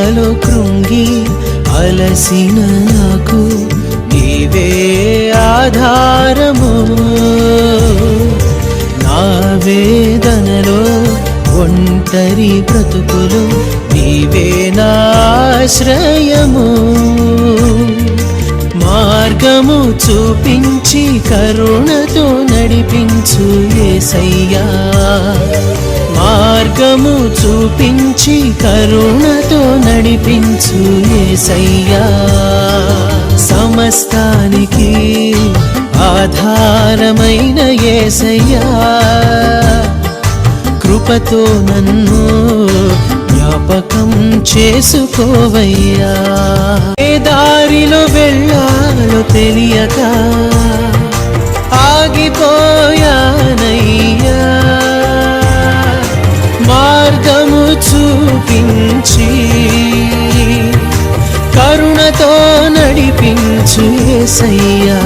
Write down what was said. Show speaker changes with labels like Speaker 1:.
Speaker 1: బాధలలో కృంగి అలసిన నాకు నీవే ఆధారము. నా వేదనలో ఒంటరి బ్రతుకులు నీవే నా ఆశ్రయము. మార్గము చూపించి కరుణతో నడిపించు యేసయ్యా. మార్గము చూపించి కరుణతో నడిపించు యేసయ్యా. సమస్తానికి ఆధారమైన యేసయ్యా, కృపతో నన్ను జ్ఞాపకం చేసుకోవయ్యా. ఏ దారిలో వెళ్ళాలో తెలియక ఆగిపోయానయ్యా. మార్గము చూపించి కరుణతో నడిపించు యేసయ్యా.